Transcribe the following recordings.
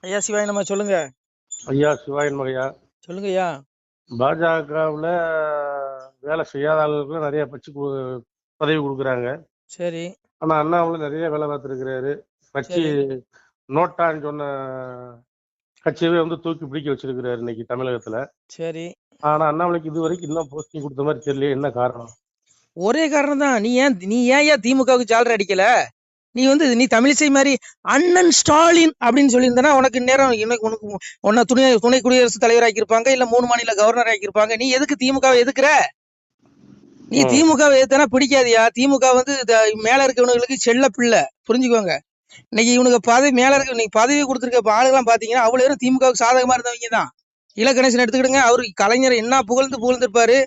ஐயா சிவாய் நம்ம சொல்லுங்க. ஐயா சிவாயன் மகையா. சொல்லுங்க ஐயா. பாஜகவுல வேலை செய்யாத ஆளுகளுக்கு நிறைய பதவி கொடுக்குறாங்க. சரி ஆனா அண்ணாமலை நிறைய வேலை பார்த்துருக்கிறாரு. கட்சி சரி நோட்டான்னு சொன்ன கட்சியவே தூக்கி பிடிக்க வச்சிருக்கிறாரு இன்னைக்கு தமிழகத்துல. சரி. ஆனா அண்ணாமலைக்கு இது வரைக்கும் இன்னும் போஸ்டிங் கொடுத்த மாதிரி தெரியல, என்ன காரணம்? ஒரே காரணம் தான். நீ ஏன் திமுகவுக்கு ஜாலர் அடிக்கல? நீ தமிழிசை மாதிரி அண்ணன் ஸ்டாலின் அப்படின்னு சொல்லியிருந்தனா உனக்கு நேரம் உனக்கு உன்ன துணை குடியரசுத் தலைவர் ஆக்கியிருப்பாங்க, இல்ல 3 மாநில கவர்னர் ஆக்கியிருப்பாங்க. நீ எதுக்கு திமுகவை எதுக்குற? நீ திமுகவை எதுனா பிடிக்காதியா? திமுக மேல இருக்கவனுங்களுக்கு செல்ல பிள்ளை, புரிஞ்சுக்கோங்க. இன்னைக்கு இவனுக்கு பதவி மேல இருக்க, இன்னைக்கு பதவி கொடுத்துருக்க ஆளுகெல்லாம் பாத்தீங்கன்னா அவ்வளவு பேரும் திமுகவுக்கு சாதகமா இருந்தவங்க தான். இலகணேசன் எடுத்துக்கிடுங்க, அவரு கலைஞர் என்ன புகழ்ந்திருப்பாரு.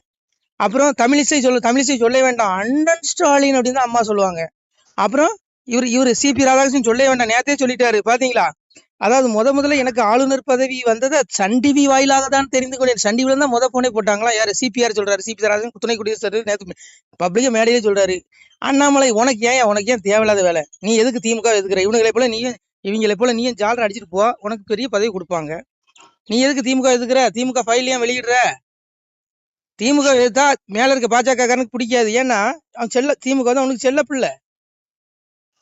அப்புறம் தமிழிசை சொல்ல வேண்டாம், அண்ணன் ஸ்டாலின் அப்படின்னு தான் அம்மா சொல்லுவாங்க. அப்புறம் இவர் சிபி ராதாகிருஷ்ணன் சொல்ல வேண்டாம், நேத்தே சொல்லிட்டாரு பாத்தீங்களா? அதாவது முதல்ல எனக்கு ஆளுநர் பதவி வந்தது சன் டிவி வாயிலாக தான் தெரிந்து கொண்டேன். சன் டிவில தான் போனே போட்டாங்களா? யாரு? சிபிஆர் சொல்றாரு, சிபி ராதாகிருஷ்ணன் துணை குடியரசு நேற்று பப்ளிக்க மேடையிலே சொல்றாரு. அண்ணாமலை உனக்கு ஏன் தேவையில்லாத வேலை? நீ எதுக்கு திமுக எதுக்குற? இவங்களை போல நீயும் ஜாலர் அடிச்சுட்டு போ, உனக்கு பெரிய பதவி கொடுப்பாங்க. நீ எதுக்கு திமுக எதுக்குற? திமுக ஃபைல் ஏன் வெளியிடுற? திமுக எதிர்த்தா மேல இருக்க பாஜக காரனுக்கு பிடிக்காது. ஏன்னா அவன் திமுக அவனுக்கு செல்ல பிள்ளை.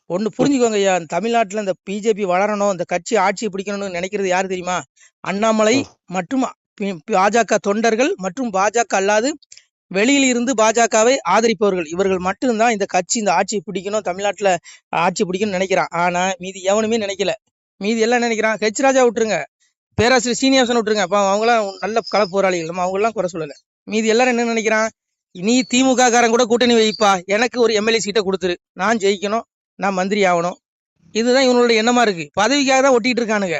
ஒண்ணு புரிஞ்சுக்கோங்க ஐயா, தமிழ்நாட்டுல இந்த பிஜேபி வளரணும், இந்த கட்சி ஆட்சியை பிடிக்கணும்னு நினைக்கிறது யாரு தெரியுமா? அண்ணாமலை மற்றும் பாஜக தொண்டர்கள் மற்றும் பாஜக அல்லாது வெளியில் இருந்து பாஜகவை ஆதரிப்பவர்கள், இவர்கள் மட்டும்தான் இந்த கட்சி இந்த ஆட்சியை பிடிக்கணும், தமிழ்நாட்டுல ஆட்சி பிடிக்கணும்னு நினைக்கிறான். ஆனா மீதி எவனுமே நினைக்கல. மீதி எல்லாம் நினைக்கிறான். ஹெச் ராஜா விட்டுருங்க, பேராசிரியர் சீனிவாசன் விட்டுருங்க, அப்ப அவங்களாம் நல்ல கள போராளிகள், நம்ம அவங்க எல்லாம் குறை சொல்லல. மீதி எல்லாரும் என்ன நினைக்கிறான்? நீ திமுக காரன் கூட கூட்டணி வைப்பா, எனக்கு ஒரு எம்எல்ஏ சீட்டை கொடுத்துரு, நான் ஜெயிக்கணும், நான் மந்திரி ஆகணும். இதுதான் இவனுடைய எண்ணமா இருக்கு. பதவிக்காக தான் ஒட்டிட்டு இருக்கானுங்க.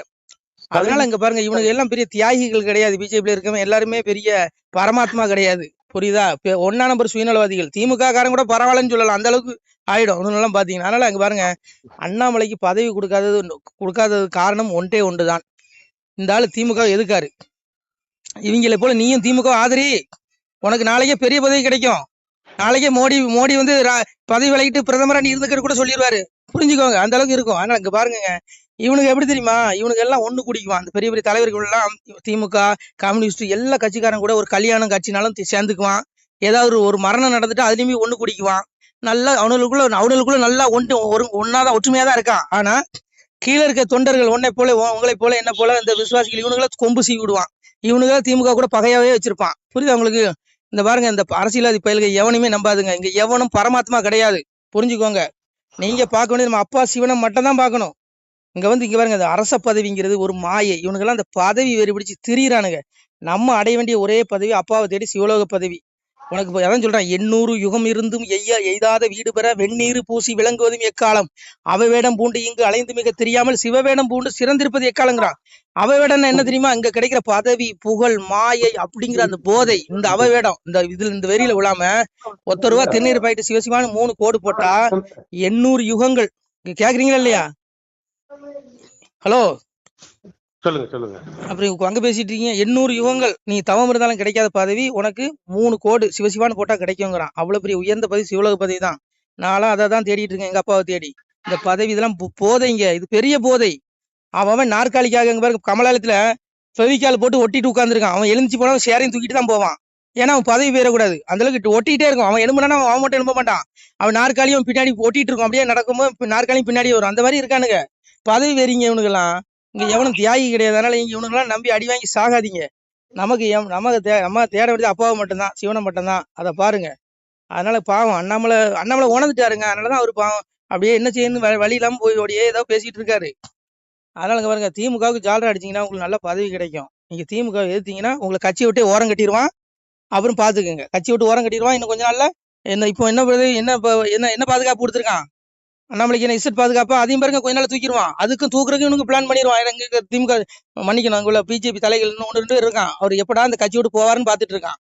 அதனால இங்க பாருங்க, இவனுக்கு எல்லாம் பெரிய தியாகிகள் கிடையாது. பிஜேபியில இருக்கவங்க எல்லாருமே பெரிய பரமாத்மா கிடையாது, புரியுதா? 1ஆம் நம்பர் சுயநலவாதிகள். திமுக காரன் கூட பரவாயில்லன்னு சொல்லலாம், அந்த அளவுக்கு ஆயிடும் ஒன்னும் பாத்தீங்கன்னா. அதனால அங்க பாருங்க, அண்ணாமலைக்கு பதவி கொடுக்காதது காரணம் ஒன்றுதான். இந்த ஆளு திமுக எதுக்காரு? இவங்களை போல நீயும் திமுக ஆதரி, உனக்கு நாளைக்கே பெரிய பதவி கிடைக்கும். நாளைக்கே மோடி பதவி விலகிட்டு பிரதமரா நீ இருந்துக்கிட்டு கூட சொல்லிடுவாரு, புரிஞ்சுக்கோங்க, அந்த அளவுக்கு இருக்கும். ஆனா அங்க பாருங்க, இவனுக்கு எப்படி தெரியுமா? இவனுக்கு எல்லாம் ஒண்ணு குடிக்குவான். அந்த பெரிய பெரிய தலைவர்கள் எல்லாம் திமுக, கம்யூனிஸ்ட் எல்லா கட்சிக்காரன் கூட ஒரு கல்யாணம் கட்சினாலும் சேர்ந்துக்குவான். ஏதாவது ஒரு மரணம் நடந்துட்டு அதுலயுமே ஒண்ணு குடிக்குவான். நல்லா அவனுக்குள்ள நல்லா ஒன்னாதான் ஒற்றுமையா தான் இருக்கான். ஆனா கீழே இருக்க தொண்டர்கள் உங்களை போல என்ன போல இந்த விசுவாசிகள் இவனுங்களை கொம்பு சீவி விடுவான். இவனுங்க திமுக கூட பகையாவே வச்சிருப்பான், புரியுதா உங்களுக்கு? இந்த பாருங்க, இந்த அரசியல்வாதி பயல்கள் எவனுமே நம்பாதுங்க. இங்க எவனும் பரமாத்மா கிடையாது, புரிஞ்சுக்கோங்க. நீங்க பார்க்க வேண்டியது நம்ம அப்பா சிவனை மட்டும் தான் பார்க்கணும். இங்க பாருங்க, இந்த அரச பதவிங்கிறது ஒரு மாயை. இவனுக்கெல்லாம் அந்த பதவி வேறு பிடிச்சு திரியிறானுங்க. நம்ம அடைய வேண்டிய ஒரே பதவி அப்பாவை தேடி சிவலோக பதவி. உனக்கு அதான் சொல்றேன், 800 யுகம் இருந்தும் எய்தாத வீடு பெற வெந்நீர் பூசி விளங்குவதும் எக்காலம், அவைவேடம் பூண்டு இங்கு அலைந்து மிக தெரியாமல் சிவவேடம் பூண்டு சிறந்திருப்பது எக்காலங்கிறான். அவைவேடம் என்ன தெரியுமா? இங்க கிடைக்கிற பதவி, புகழ், மாயை அப்படிங்கிற அந்த போதை. இந்த அவைவேடம் இந்த வெறியில விழாம ஒத்த ரூபா திருநீர் பாயிட்டு சிவசிவான்னு 3 கோடு போட்டா 800 யுகங்கள். கேக்குறீங்களா இல்லையா? ஹலோ, சொல்லுங்க. அப்படி அங்க பேசிட்டு இருக்கீங்க. 800 யுகங்கள் நீ தவம் இருந்தாலும் கிடைக்காத பதவி உனக்கு 3 கோடு சிவசிவான்னு போட்டா கிடைக்குங்கிறான். அவ்வளவு பெரிய உயர்ந்த பதவி சிவலோக பதவி தான். நான்லாம் அதை தான் தேடிட்டு இருக்கேன், எங்க அப்பாவை தேடி. இந்த பதவி இதெல்லாம் போதைங்க, இது பெரிய போதை. அவன் நாற்காலிக்காக எங்க பாருங்க, கமலாலயத்துல ஃபெவிக்கால் போட்டு ஒட்டிட்டு உட்காந்துருக்கான். அவன் எழுந்துச்சு போனா சேரையும் தூக்கிட்டு தான் போவான். ஏன்னா அவன் பதவி பெறக்கூடாது, அந்த அளவுக்கு ஒட்டிட்டே இருக்கும். அவன் எழும்புனா அவன் மட்டும் எழும்ப மாட்டான், அவன் நாற்காலியும் பின்னாடி ஒட்டிட்டு இருக்கும். அப்படியே நடக்கும்போது நாற்காலியும் பின்னாடி வரும். அந்த மாதிரி இருக்கானுங்க பதவி வெறிங்க இவனுக்கெல்லாம். இங்க எவனும் தியாகி கிடையாது. அதனால இங்க இவனுக்கெல்லாம் நம்பி அடி வாங்கி சாகாதீங்க. நம்ம தேட வேண்டியது அப்பாவை மட்டும்தான், சிவனை மட்டும்தான். அதை பாருங்க. அதனால பாவம் அண்ணாமலை உணர்ந்துட்டாருங்க. அதனாலதான் அவரு பாவம் அப்படியே என்ன செய்யணும் வழி இல்லாம போய் ஓடியே ஏதோ பேசிட்டு இருக்காரு. அதனால இங்க பாருங்க, திமுகவுக்கு ஜாலரா அடிச்சீங்கன்னா உங்களுக்கு நல்ல பதவி கிடைக்கும். நீங்க திமுக எதிர்த்தீங்கன்னா உங்களை கட்சியை விட்டு ஓரம் கட்டிடுவான். அப்புறம் பாத்துக்கோங்க, கட்சி விட்டு ஓரம் கட்டிடுவான். இன்னும் கொஞ்ச நாள்ல இப்போ என்ன பாதுகாப்பு கொடுத்துருக்கான் அண்ணாமலைக்கு? என்ன இசட் பாதுகாப்பா? அதையும் பாருங்க கொஞ்ச நாள் தூக்கிடுவான். அதுக்கும் தூக்குறதுக்கு இவனுக்கு பிளான் பண்ணிடுவான். எங்க திமுக மன்னிக்கணும், அங்குள்ள பிஜேபி தலைகள் இன்னும் 1-2 இருக்கான். அவர் எப்படா இந்த கட்சி விட்டு போவாருன்னு பாத்துட்டு இருக்கான்.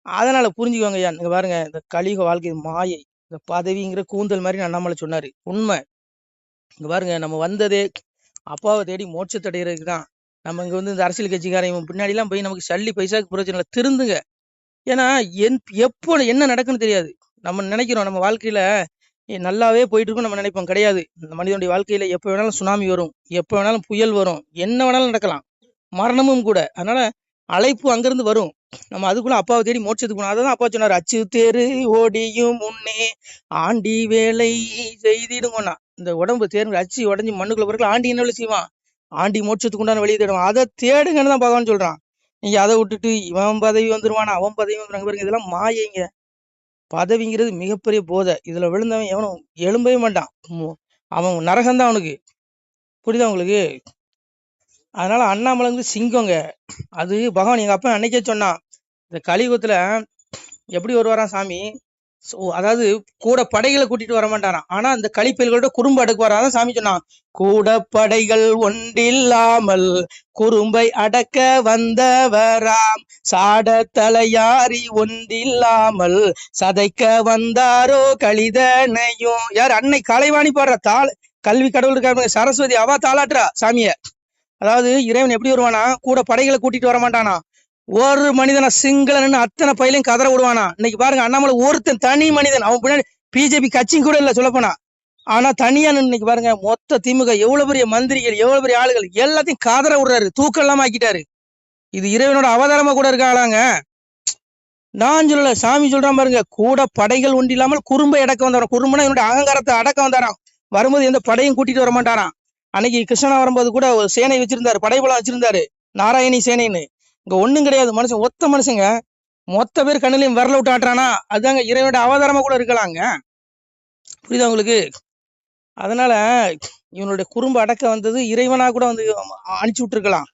அதனால புரிஞ்சுக்கோங்க ஐயா. நீங்க பாருங்க, இந்த கலியுக வாழ்க்கை மாயை, இந்த பதவிங்கிற கூந்தல் மாதிரி அண்ணாமலை சொன்னாரு, உண்மை. இங்க பாருங்க, நம்ம வந்ததே அப்பாவை தேடி மோட்சத்தை அடைகிறதுக்கு தான். நம்ம இங்க இந்த அரசியல் கட்சிக்காரன் பின்னாடி எல்லாம் போய் நமக்கு சல்லி பைசாக்கு பிரச்சனை இல்லை, திருந்துங்க. ஏன்னா எப்போ என்ன நடக்குன்னு தெரியாது. நம்ம நினைக்கிறோம் நம்ம வாழ்க்கையில நல்லாவே போயிட்டு இருக்கும் நம்ம நினைப்போம். கிடையாது. இந்த மனிதனுடைய வாழ்க்கையில எப்ப வேணாலும் சுனாமி வரும், எப்ப வேணாலும் புயல் வரும், என்ன வேணாலும் நடக்கலாம், மரணமும் கூட. அதனால அழைப்பு அங்கிருந்து வரும். நம்ம அதுக்குள்ள அப்பாவை தேடி மோட்சத்துக்கு போகணும். அதான் அப்பா சொன்னார், அச்சு தேரு ஓடியும் முன்னே ஆண்டி வேலை செய்திடுங்கண்ணா. இந்த உடம்பு தேர்ந்து அச்சு உடஞ்சி மண்ணுக்குள்ள பிறகு ஆண்டி என்ன வேலை செய்வான்? ஆண்டி மோட்சத்துக்கு உண்டான வெளியே தேடுவான். அதை தேடுங்கன்னு தான் பகவான் சொல்றான். நீங்க அதை விட்டுட்டு இவன் பதவி வந்துருவானா, அவன் பதவி வந்துருவாங்க பாருங்க, இதெல்லாம் மாயைங்க. பதவிங்கிறது மிகப்பெரிய போதை. இதுல விழுந்தவன் எவனும் எழும்பவே மாட்டான். அவன் நரகம்தான் அவனுக்கு. புரியுதா உங்களுக்கு? அதனால அண்ணாமலை வந்து சிங்கங்க. அது பகவான் எங்க அப்பா அன்னைக்கே சொன்னான், இந்த கலியுகத்துல எப்படி வருவாராம் சாமி? அதாவது கூட படைகளை கூட்டிட்டு வர மாட்டாராம். ஆனா அந்த கலிப்பயல்களோட குறும்பு அடக்குவாரா. அதான் சாமி சொன்னான், கூட படைகள் ஒன்றில்லாமல் குறும்பை அடக்க வந்தவராம், சாட தலையாரி ஒன்றில்லாமல் சதைக்க வந்தாரோ கலிதனையும். யார்? அன்னை கலைவாணி பாடுற தாள். கல்வி கடவுள் இருக்காரு சரஸ்வதி, அவா தாளாட்டுறா சாமிய. அதாவது இறைவன் எப்படி வருவானா, கூட படைகளை கூட்டிட்டு வர மாட்டானா, ஒரு மனிதனை சிங்களன்னு அத்தனை பயிலையும் கதற விடுவானா. இன்னைக்கு பாருங்க, அண்ணாமலை ஒருத்தன் தனி மனிதன், அவன் பின்னாடி பிஜேபி கட்சியும் கூட இல்ல சொல்லப்போனா. ஆனா தனியா இன்னைக்கு பாருங்க, மொத்த திமுக எவ்வளவு பெரிய மந்திரிகள், எவ்வளவு பெரிய ஆளுகள் எல்லாத்தையும் கதற விடுறாரு, தூக்கம் இல்லாம ஆக்கிட்டாரு. இது இறைவனோட அவதாரமா கூட இருக்காளாங்க. நான் சொல்லல, சாமி சொல்றான் பாருங்க, கூட படைகள் ஒன்று இல்லாமல் குறும்பை அடக்க வந்தாராம். குறும்புனா என்னுடைய அகங்காரத்தை அடக்க வந்தாராம். வரும்போது எந்த படையும் கூட்டிட்டு வர மாட்டாராம். அன்னைக்கு கிருஷ்ணனா வரும்போது கூட ஒரு சேனை வச்சிருந்தாரு, படைபலம் வச்சிருந்தாரு, நாராயணி சேனைன்னு. இங்க ஒண்ணும் கிடையாது, மனுஷன் ஒத்த மனுஷங்க மொத்த பேர் கண்ணிலையும் விரல விட்டு ஆட்டுறானா, அதுதாங்க இறைவனோட அவதாரமா கூட இருக்கலாங்க. புரியுதா உங்களுக்கு? அதனால இவனுடைய குறும்பு அடக்க வந்தது இறைவனா கூட வந்து அனுப்பிச்சு விட்டுருக்கலாம்.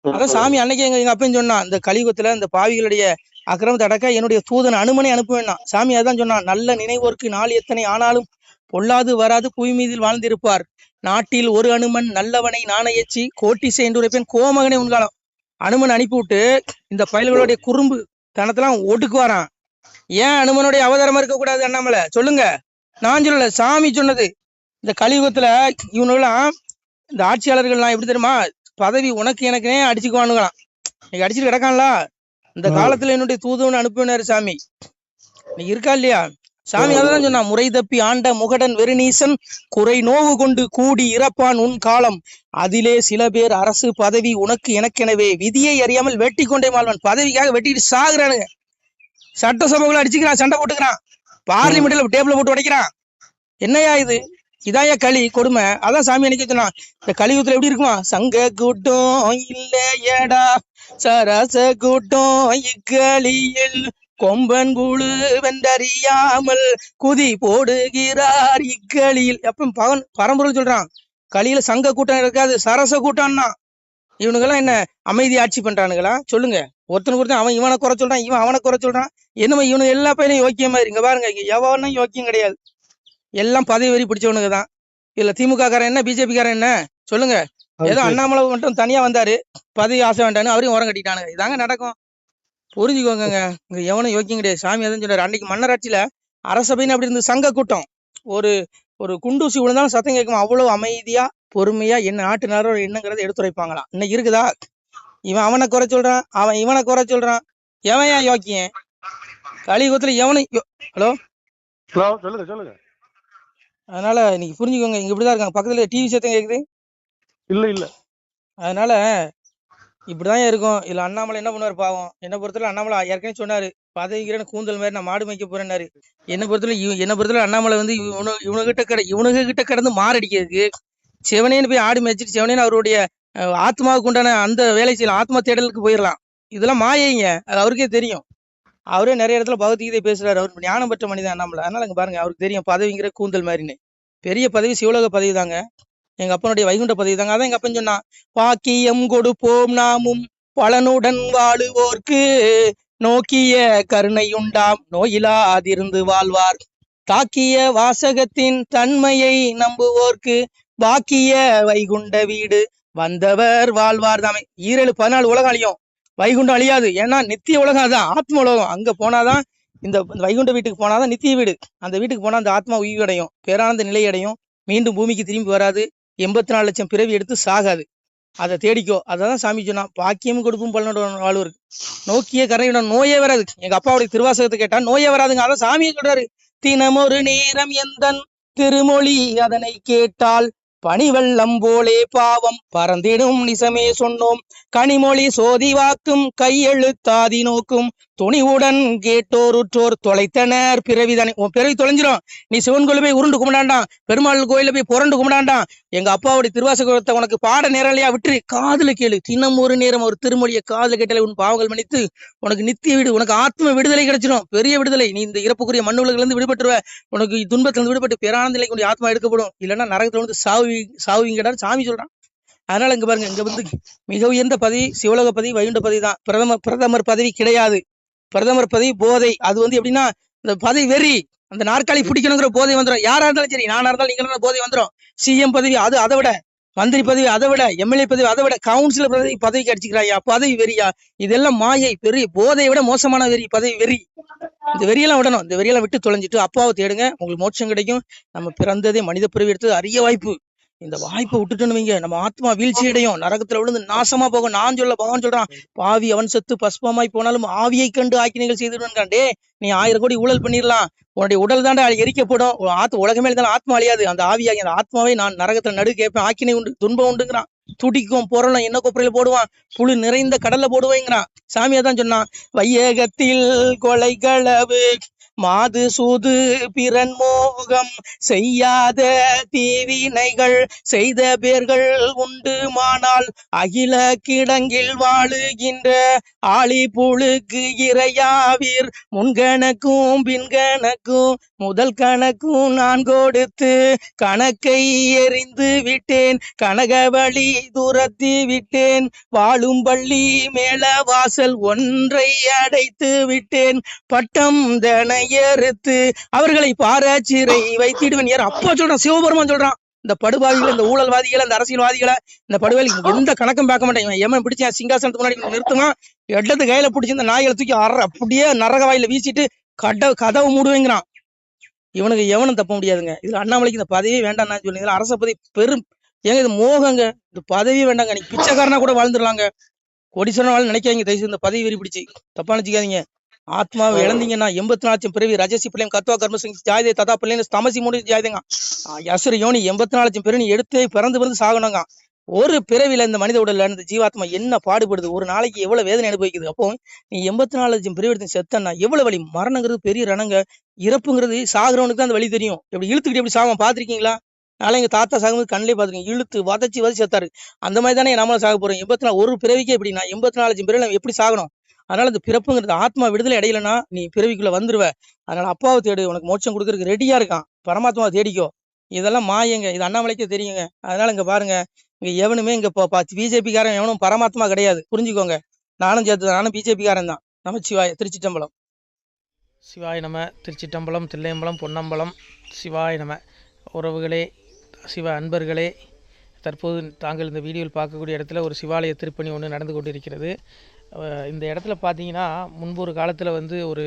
அதான் சாமி அன்னைக்கு எங்க அப்பையும் சொன்னான், இந்த கலியுகத்துல இந்த பாவிகளுடைய அக்கிரமத்தை அடக்க என்னுடைய தூதன் அனுமனை அனுப்புவேன்னா. சாமி அதான் சொன்னான், நல்ல நினைவோர்க்கு நாள் எத்தனை ஆனாலும் பொல்லாது வராது புவி மீதில் வாழ்ந்திருப்பார், நாட்டில் ஒரு அனுமன் நல்லவனை நாணயச்சி கோட்டி செய்துரைப்பேன் கோமகனே உன்காலம். அனுமன் அனுப்பிவிட்டு இந்த பயல்களுடைய குறும்பு தனத்தெல்லாம் ஒடுக்குவாரான். ஏன் அனுமனுடைய அவதாரமா இருக்கக்கூடாது அண்ணாமலை? சொல்லுங்க. நான் சொல்லல, சாமி சொன்னது. இந்த கலியுகத்துல இவனுங்களாம் இந்த ஆட்சியாளர்கள்லாம் எப்படி தெரியுமா, பதவி உனக்கு எனக்குனே அடிச்சுக்குவானுங்களாம். இன்னைக்கு அடிச்சுட்டு கிடக்கான்ல, இந்த காலத்துல என்னுடைய தூதுவன் அனுப்பினாரு சாமி. இன்னைக்கு இருக்கா இல்லையா? சாமி அதான் சொன்னா, முறை தப்பி ஆண்ட முகடன் வெறுநீசன் குறை நோவு கொண்டு கூடி இறப்பான் உன் காலம், அதிலே சில பேர் அரசு பதவி உனக்கு எனக்கெனவே விதியை அறியாமல் வெட்டி கொண்டே மாழ்வான். பதவிக்காக வெட்டிட்டு சாகுறானுங்க. சட்டசபைக்குள்ள அடிச்சுக்கிறான், சண்டை போட்டுக்கிறான், பார்லிமெண்ட்ல டேபிள் போட்டு உடைக்கிறான். என்னையா இது? இதாயா களி கொடுமை? அதான் சாமி அன்னைக்கு சொன்னான், இந்த கலியுகத்துல எப்படி இருக்குமா, சங்க கூட்டம் இல்லையடா சரச கூட்டம் இக்களியில் கொம்பன் குழு வென்றறியாமல் குதி போடுகிறார் இக்களியில். எப்ப பவன் பரம்பொருள் சொல்றான், களியில சங்க கூட்டம் இருக்காது, சரச கூட்டம்னா. இவனுங்கெல்லாம் என்ன அமைதி ஆட்சி பண்றானுங்களா? சொல்லுங்க. ஒருத்தனுக்கு ஒருத்தன் அவன் இவனை குறை சொல்றான், இவன் அவனை குறை சொல்றான். என்னமா இவனுக்கு எல்லா பையனும் யோக்கியம் மாதிரி. இங்க பாருங்க, இங்க எவனும் யோக்கியம் கிடையாது, எல்லாம் பதவி வரி பிடிச்சவனுக்கு தான். இல்ல திமுக காரன் என்ன, பிஜேபி காரன் என்ன? சொல்லுங்க. ஏதோ அண்ணாமலை மட்டும் தனியா வந்தாரு, பதவி ஆசை வேண்டான்னு அவரையும் உரம் கட்டிட்டானுங்க. இதாங்க நடக்கும், புரிஞ்சுக்கோங்க. இங்க எவனும் யோக்கியம் கிடையாது. சாமி அதான் சொன்னாரு, அன்னைக்கு மன்னராட்சியில அரசபைன்னு அப்படி இருந்து சங்க கூட்டம், ஒரு ஒரு குண்டூசி விழுந்தாலும் சத்தம் கேட்கும், அவ்வளவு அமைதியா பொறுமையா என்ன நாட்டுனாரோ என்னங்கிறத எடுத்துரைப்பாங்களாம். இன்னைக்கு இருக்குதா? இவன் அவனை குறை சொல்றான், அவன் இவனை குறை சொல்றான். எவன் ஏன் யோக்கியம்? கலியுகத்துல எவனும் ஹலோ சொல்லுங்க சொல்லுங்க. அதனால இன்னைக்கு புரிஞ்சுக்கோங்க, இங்க இப்படிதான் இருக்காங்க. பக்கத்துல டிவி சத்தம் கேக்குது இல்ல இல்ல. அதனால இப்படிதான் இருக்கும். இல்ல அண்ணாமலை என்ன பண்ணுவார் பாவம்? என்ன பொறுத்தவரை அண்ணாமலை ஏற்கனவே சொன்னாரு, பதவிக்கிறேன்னு கூந்தல் மாதிரி நான் மாடு மேய்க்க போறேன்னாரு. என்ன பொறுத்தவரை அண்ணாமலை வந்து இவனுங்க கிட்ட கடந்து மாரடிக்கிறதுக்கு செவனேன்னு போய் ஆடு மேய்ச்சிட்டு செவனேன்னு அவருடைய ஆத்மாவுக்கு உண்டான அந்த வேலை செய்யலாம், ஆத்மா தேடலுக்கு போயிடலாம். இதெல்லாம் மாயைங்க, அது அவருக்கே தெரியும். அவரே நிறைய இடத்துல பகவத்கீதை பேசுறாரு, அவர் ஞானம் பெற்ற மனிதன் அண்ணாமலை. அதனால இங்க பாருங்க, அவருக்கு தெரியும் பதவிங்கிற கூந்தல் மாதிரின்னு. பெரிய பதவி சிவலோக பதவி தாங்க, எங்க அப்பனுடைய வைகுண்ட பதவி தாங்க. அதான் எங்க அப்பன் சொன்னான், பாக்கியம் கொடுப்போம் நாமும் பலனுடன் வாழுவோர்க்கு நோக்கிய கருணையுண்டாம் நோயிலாதிருந்து வாழ்வார், தாக்கிய வாசகத்தின் தன்மையை நம்புவோர்க்கு பாக்கிய வைகுண்ட வீடு வந்தவர் வாழ்வார் தாமே. 14 உலகம் அழியும், வைகுண்டம் அழியாது. ஏன்னா நித்திய உலகம், அதான் ஆத்ம உலகம். அங்க போனாதான், இந்த வைகுண்ட வீட்டுக்கு போனாதான் நித்திய வீடு. அந்த வீட்டுக்கு போனா அந்த ஆத்மா உயிர் அடையும், பேரானந்த நிலை அடையும், மீண்டும் பூமிக்கு திரும்பி வராது, 84 லட்சம் பிறவி எடுத்து சாகாது. அதை தேடிக்கோ. அதான் சாமி சொன்னா, பாக்கியம் கொடுக்கும் பலனோட வாழ்வு நோக்கிய கரையுடன் நோயே வராது. எங்க அப்பாவுடைய திருவாசகத்தை கேட்டா நோயே வராதுங்க. அதான் சாமியை சொல்றாரு, தினமொரு நேரம் எந்தன் திருமொழி அதனை கேட்டால் பனிவெள்ளம் போலே பாவம் பறந்திடும் நிசமே சொன்னோம், கனிமொழி சோதிவாக்கும் கையெழுத்தாதி நோக்கும் துணிவுடன் கேட்டோருற்றோர் தொலைத்தனர் பிறவிதானே. உன் பிறவி தொலைஞ்சிரும். நீ சிவன் கோயில போய் உருண்டு கும்பிடாண்டாம், பெருமாள் கோயில போய் புரண்டு கும்பிடாண்டாம். எங்க அப்பாவுடைய திருவாசகத்தை உனக்கு பாட நேரலையா விட்டு காதுல கேளு. தினம் ஒரு நேரம் ஒரு திருமொழியை காதுல கேட்டாலே உன் பாவங்கள் மன்னித்து உனக்கு நித்திய வீடு, உனக்கு ஆத்ம விடுதலை கிடைச்சிடும். பெரிய விடுதலை. நீ இந்த இறப்புக்குரிய மண்ணுலகில இருந்து விடுபட்டுருவ. உனக்கு துன்பத்திலிருந்து விடுபட்டு பேரானந்த நிலைக்கு உன்னுடைய ஆத்மா எடுக்கப்படும். இல்லைன்னா நரகத்துல வந்து சாவுவீங்கடான்னு சாமி சொல்றான். அதனால இங்க பாருங்க, இங்க வந்து மிக உயர்ந்த பதவி சிவலோக பதவி வைகுண்ட பதவி தான். பிரதமர் பதவி கிடையாது. பிரதமர் பதவி போதை. அது வந்து எப்படின்னா இந்த பதவி வெறி, அந்த நாற்காலி பிடிக்கணுங்கிற போதை வந்துடும். யாரா இருந்தாலும் சரி, நானா இருந்தாலும் நீங்க போதை வந்துடும். சிஎம் பதவி அது அதை விட, மந்திரி பதவி அதை விட, எம்எல்ஏ பதவி அதை விட, கவுன்சிலர் பதவிக்கு அடிச்சுக்கிறாயா, பதவி வெறியா. இதெல்லாம் மாயை, பெரிய போதையை விட மோசமான வெறி பதவி வெறி. இந்த வெறியெல்லாம் விடணும். இந்த வெறியெல்லாம் விட்டு தொலைஞ்சிட்டு அப்பாவை தேடுங்க, உங்களுக்கு மோட்சம் கிடைக்கும். நம்ம பிறந்ததே மனித பிறவி எடுத்தது அரிய வாய்ப்பு. இந்த வாய்ப்பை விட்டுட்டோன்னு வைங்க, நம்ம ஆத்மா வீழ்ச்சி அடையும், நரகத்துல விழுந்து நாசமா போகும். நான் சொல்ல பகவான் சொல்றான், பாவி அவன் செத்து பஸ்பமாய் போனாலும் ஆவியை கண்டு ஆக்கினைகள் செய்துடுவான்டே. நீ 1000 கோடி ஊழல் பண்ணிடலாம், உன்னுடைய உடல் தாண்டா எரிக்கப்படும். உலகமே இருந்தாலும் ஆத்மா அழியாது. அந்த ஆவியாகி அந்த ஆத்மாவை நான் நரகத்துல நடு கேட்பேன். ஆக்கினை உண்டு, துன்பம் உண்டுங்கிறான். துடிக்கும் பொருளும் என்ன கொப்பரையில போடுவான், புழு நிறைந்த கடல்ல போடுவேங்கிறான். சாமியா தான் சொன்னான், வையகத்தில் கொலை களவு மாது சூது பிறன் மோகம் செய்யாத தீவினைகள் செய்த பேர்கள் உண்டுமானால் அகில கிடங்கில் வாழுகின்ற ஆளி புழுக்கு இறையாவீர். முன்கணக்கும் பின்கணக்கும் முதல் கணக்கும் நான் கொடுத்து கணக்கை எறிந்து விட்டேன், கனகவழி துரத்தி விட்டேன், வாழும் பள்ளி மேல வாசல் ஒன்றை அடைத்து விட்டேன், பட்டம் தனை ஏறுத்து அவர்களை பாராச்சிறை வைத்திடுவன். யார் அப்பா சொல்றான், சிவபெருமான் சொல்றான். இந்த படுபாவிகளை, இந்த ஊழல்வாதிகளை, இந்த அரசியல்வாதிகளை, இந்த படுவாளி எந்த கணக்கும் பார்க்க மாட்டேன். ஏமன் பிடிச்சேன் சிங்காசனத்துக்கு முன்னாடி நிறுத்துமா, இடத்து கையில பிடிச்சி இந்த நாய்களை தூக்கி அப்படியே நரக வாயில வீசிட்டு கதவை மூடுவேங்கிறான். இவனுக்கு எவனும் தப்ப முடியாதுங்க. இதுல அண்ணாமலைக்கு இந்த பதவியே வேண்டாம் நான் சொல்லுங்க. இதுல அரச பதவி பெரும் ஏங்க, இது மோகங்க. இந்த பதவியே வேண்டாங்க. நீ பிச்சைக்காரனா கூட வாழ்ந்துடலாங்க. கோடீஸ்வரன் வாழ் நினைக்காதீங்க. தயவுசெய்து இந்த பதவி வெறி பிடிச்சி தப்பா நினைச்சிக்காதீங்க. ஆத்மாவை இழந்தீங்கன்னா 84 லட்சம் பிறவி ரஜசி பிள்ளையும் கத்துவா கர்மசிங் ஜாயதே ததா பிள்ளைங்க தமசி மூடி ஜாயதேங்க யசுர யோனி 84 லட்சம் பிறவி எடுத்து பிறந்து சாகணுங்க. ஒரு பிறவில இந்த மனித உடல்ல இந்த ஜீவாத்மா என்ன பாடுபடுது, ஒரு நாளைக்கு எவ்வளவு வேதனை அனுபவிக்குது. அப்போ நீ 84 லட்சம் பிறவி எடுத்து செத்தன்னா எவ்வளவு வலி. மரணங்கிறது பெரிய ரணங்க. இறப்புங்கிறது சாகுறவனுக்கு தான் அந்த வழி தெரியும். எப்படி இழுத்துக்கிட்டு எப்படி சாகும் பாத்திருக்கீங்களா? நாளை எங்க தாத்தா சாகும்போது கண்ணிலே பாத்துருக்கீங்க, இழுத்து வதச்சி செத்தாரு. அந்த மாதிரி தானே நம்மளும் சாக போறோம். 84 ஒரு பிறவிக்கே எப்படின்னா 84 லட்சம் பிறவி எப்படி சாகணும். அதனால இந்த பிறப்புங்கிறது ஆத்மா விடுதலை அடையலைன்னா நீ பிறவிக்குள்ள வந்துருவ. அதனால அப்பாவை தேடு, உனக்கு மோட்சம் கொடுக்கறதுக்கு ரெடியா இருக்கான். பரமாத்மாவை தேடிக்கோ. இதெல்லாம் மாயங்க. இது அண்ணாமலைக்கே தெரியுங்க. அதனால இங்க பாருங்க, இங்க எவனுமே இங்க பிஜேபி காரன் எவனும் பரமாத்மா கிடையாது, புரிஞ்சுக்கோங்க. நானும் சேர்த்து, நானும் பிஜேபி காரன் தான். நமச்சிவாய. திருச்சிட்டம்பலம். சிவாய நம. திருச்சிட்டம்பலம், தில்லையம்பலம், பொன்னம்பலம். சிவாய நம. உறவுகளே, சிவ அன்பர்களே, தற்போது தாங்கள் இந்த வீடியோவில் பார்க்கக்கூடிய இடத்துல ஒரு சிவாலய திருப்பணி ஒன்று நடந்து கொண்டிருக்கிறது. இந்த இடத்துல பார்த்தீங்கன்னா முன்பு ஒரு காலத்தில் வந்து ஒரு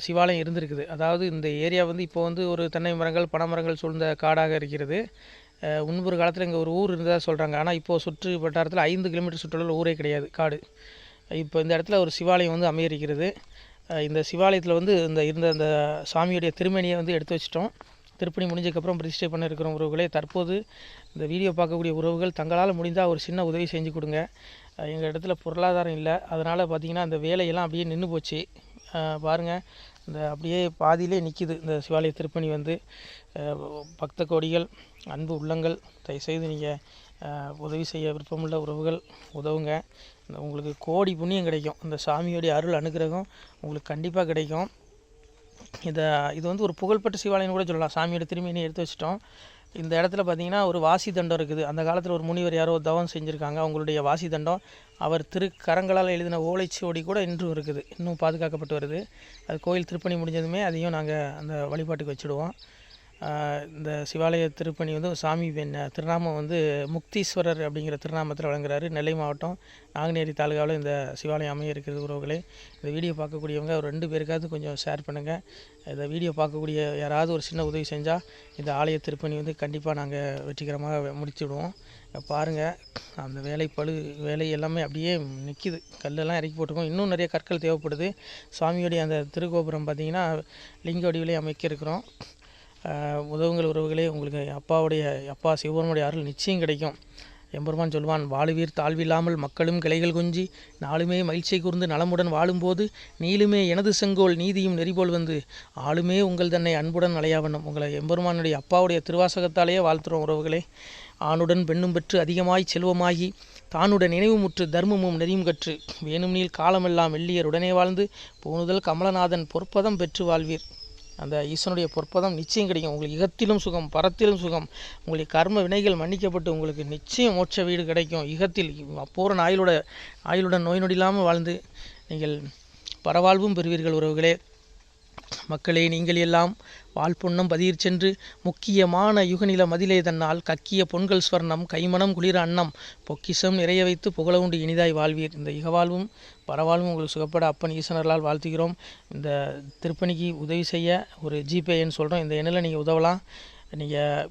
சிவாலயம் இருந்திருக்குது. அதாவது இந்த ஏரியா வந்து இப்போ வந்து ஒரு தென்னை மரங்கள் பனைமரங்கள் சூழ்ந்த காடாக இருக்கிறது. முன்பொரு காலத்தில் இங்கே ஒரு ஊர் இருந்ததாக சொல்கிறாங்க. ஆனால் இப்போது சுற்று வட்டாரத்தில் 5 கிலோமீட்டர் சுற்றுலா ஊரே கிடையாது, காடு. இப்போ இந்த இடத்துல ஒரு சிவாலயம் வந்து அமையிருக்கிறது. இந்த சிவாலயத்தில் வந்து இருந்த அந்த சாமியுடைய திருமணியை வந்து எடுத்து வச்சிட்டோம். திருப்பணி முடிஞ்சதுக்கப்புறம் பிரதிஷ்டை பண்ண இருக்கிற உறவுகளே, தற்போது இந்த வீடியோ பார்க்கக்கூடிய உறவுகள் தங்களால் முடிந்தால் ஒரு சின்ன உதவி செஞ்சு கொடுங்க. எங்கள் இடத்துல பொருளாதாரம் இல்லை. அதனால் பார்த்திங்கன்னா அந்த வேலையெல்லாம் அப்படியே நின்று போச்சு. பாருங்கள், இந்த அப்படியே பாதியிலே நிற்கிது இந்த சிவாலய திருப்பணி வந்து. பக்த கோடிகள், அன்பு உள்ளங்கள், தயவுசெய்து நீங்கள் உதவி செய்ய விருப்பமுள்ள உறவுகள் உதவுங்க. உங்களுக்கு கோடி புண்ணியம் கிடைக்கும். இந்த சாமியோடைய அருள் அனுகிரகம் உங்களுக்கு கண்டிப்பாக கிடைக்கும். இது வந்து ஒரு புகழ்பெற்ற சிவாலயம் கூட சொல்லலாம். சாமியோட திருமணியை எடுத்து வச்சிட்டோம். இந்த இடத்துல பார்த்திங்கன்னா ஒரு வாசி தண்டம் இருக்குது. அந்த காலத்தில் ஒரு முனிவர் யாரோ தவம் செஞ்சுருக்காங்க. அவங்களுடைய வாசி தண்டம் அவர் திருக்கரங்களால் எழுதின ஓலைச்சுவடி கூட இன்றும் இருக்குது, இன்னும் பாதுகாக்கப்பட்டு வருது. அது கோயில் திருப்பணி முடிஞ்சதுமே அதையும் நாங்கள் அந்த வழிபாட்டுக்கு வச்சுடுவோம். இந்த சிவாலய திருப்பணி வந்து சாமி திருநாமம் வந்து முக்தீஸ்வரர் அப்படிங்கிற திருநாமத்தில் வழங்குறாரு. நெல்லை மாவட்டம் நாங்குநேரி தாலுகாவில் இந்த சிவாலயம் அமைய இருக்கிறது. உறவுகளே, இந்த வீடியோ பார்க்கக்கூடியவங்க ஒரு 2 பேருக்காவது கொஞ்சம் ஷேர் பண்ணுங்கள். இந்த வீடியோ பார்க்கக்கூடிய யாராவது ஒரு சின்ன உதவி செஞ்சால் இந்த ஆலய திருப்பணி வந்து கண்டிப்பாக நாங்கள் வெற்றிகரமாக முடித்துவிடுவோம். பாருங்கள் அந்த வேலை எல்லாமே அப்படியே நிற்கிது. கல்லெல்லாம் இறக்கி போட்டிருக்கோம். இன்னும் நிறைய கற்கள் தேவைப்படுது. சுவாமியோடைய அந்த திருக்கோபுரம் பார்த்திங்கன்னா லிங்க வடிவிலே அமைக்க இருக்கிறோம். உதவுங்கள் உறவுகளே. உங்களுக்கு அப்பா சிவபெருமானுடைய அருள் நிச்சயம் கிடைக்கும். எம்பெருமான் சொல்வான், வாழுவீர் தாழ்வில்லாமல் மக்களும் கிளைகள் கொஞ்சி நாளுமே மகிழ்ச்சியை கூர்ந்து நலமுடன் வாழும்போது நீளுமே எனது செங்கோல் நீதியும் நெறிபோல் வந்து ஆளுமே உங்கள் தன்னை அன்புடன் அலையாவண்ணம். உங்களை எம்பெருமானுடைய அப்பாவுடைய திருவாசகத்தாலேயே வாழ்த்துறோம் உறவுகளே. ஆணுடன் பெண்ணும் பெற்று அதிகமாய் செல்வமாகி தானுடன் நினைவுமுற்று தர்மமும் நெறியும் கற்று வேணும் நீள் காலமெல்லாம் வெள்ளியர் உடனே வாழ்ந்து போனுதல் கமலநாதன் பொற்பதம் பெற்று வாழ்வீர். அந்த ஈசனுடைய பொற்பதம் நிச்சயம் கிடைக்கும். உங்களுக்கு இகத்திலும் சுகம், பரத்திலும் சுகம். உங்களுடைய கர்ம வினைகள் மன்னிக்கப்பட்டு உங்களுக்கு நிச்சயம் மோட்ச வீடு கிடைக்கும். இகத்தில் அப்போரன் ஆயுளுடன் நோய் நொடி இல்லாமல் வாழ்ந்து நீங்கள் பரவாழ்வும் பெறுவீர்கள் உறவுகளே. மக்களே, நீங்கள் எல்லாம் வாழ்பொன்னம் பதியிற் சென்று முக்கியமான யுகநில மதிலே தன்னால் கக்கிய பொன்கள் ஸ்வர்ணம் கைமணம் குளிர அன்னம் பொக்கிஷம் நிறைய வைத்து புகழ உண்டு இனிதாய் வாழ்வீர். இந்த இகவாழ்வும் பரவாழ்வும் உங்களுக்கு சுகப்பட அப்பன் ஈசனர்களால் வாழ்த்துகிறோம். இந்த திருப்பணிக்கு உதவி செய்ய ஒரு ஜிபே எண் சொல்கிறோம். இந்த எண்ணில் நீங்கள் உதவலாம். நீங்கள்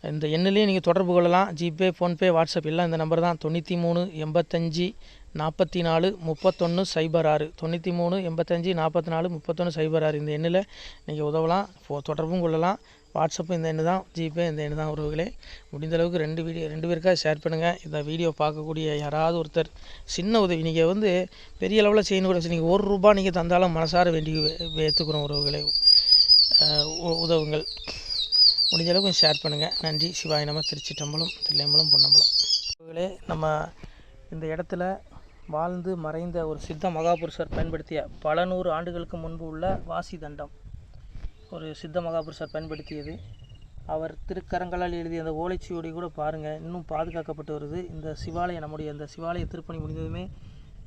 இந்த எண்ணிலே நீங்கள் தொடர்பு கொள்ளலாம். ஜிபே, ஃபோன்பே, வாட்ஸ்அப் எல்லாம் இந்த நம்பர் தான். 93 85 44 31 06 93 85 44 31 06. இந்த எண்ணில் நீங்கள் உதவலாம், தொடர்பும் கொள்ளலாம். வாட்ஸ்அப்பும் இந்த எண்ணு தான், ஜிபே இந்த எண்ணு தான் உறவுகளே. முடிந்த அளவுக்கு ரெண்டு பேருக்காக ஷேர் பண்ணுங்கள். இந்த வீடியோ பார்க்கக்கூடிய யாராவது ஒருத்தர் சின்ன உதவி, நீங்கள் பெரிய அளவில் செய்யணும் கூட, நீங்கள் ₹1 நீங்கள் தந்தாலும் மனசார வேண்டி ஏற்றுக்கிறோம் உறவுகளே. உதவுங்கள். முடிஞ்ச அளவுக்கு ஷேர் பண்ணுங்கள். நன்றி. சிவாய நம. திருச்சிட்டம்பலம், தில்லையம்பலம், பொன்னம்பலம். உறவுகளே, நம்ம இந்த இடத்துல வாழ்ந்து மறைந்த ஒரு சித்த மகாபுருஷர் பயன்படுத்திய பல 100 ஆண்டுகளுக்கு முன்பு உள்ள வாசி தண்டம் ஒரு சித்த மகாபுருஷர் பயன்படுத்தியது. அவர் திருக்கரங்களால் எழுதிய அந்த ஓலைச்சுவடி கூட பாருங்கள், இன்னும் பாதுகாக்கப்பட்டு வருது. இந்த சிவாலயம், நம்முடைய அந்த சிவாலய திருப்பணி முடிந்ததுமே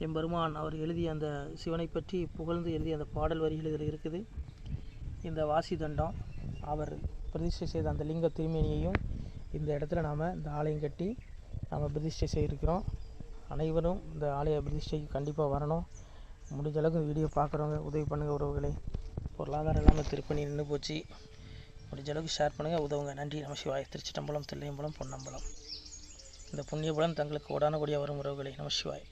எம்பெருமான் அவர் எழுதிய அந்த சிவனை பற்றி புகழ்ந்து எழுதிய அந்த பாடல் வரிகள் இதில் இருக்குது. இந்த வாசி தண்டம் அவர் பிரதிஷ்டை செய்த அந்த லிங்க திருமேனியையும் இந்த இடத்துல நாம் இந்த ஆலயம் கட்டி நாம் பிரதிஷ்டை செய்திருக்கிறோம். அனைவரும் இந்த ஆலய பிரதிஷ்டைக்கு கண்டிப்பாக வரணும். முடிஞ்ச அளவுக்கு வீடியோ பார்க்குறவங்க உதவி பண்ணுங்கள் உறவுகளே. பொருளாதாரம் இல்லாமல் திருப்பணி நின்று போச்சு. முடிஞ்ச அளவுக்கு ஷேர் பண்ணுங்கள், உதவுங்க. நன்றி. நம சிவாய. திருச்சிட்டம்பலம், தில்லையம்பலம், பொன்னம்பலம். இந்த புண்ணிய பலன் தங்களுக்கு உடானபடியாக வரும் உறவுகளே. நம சிவாய.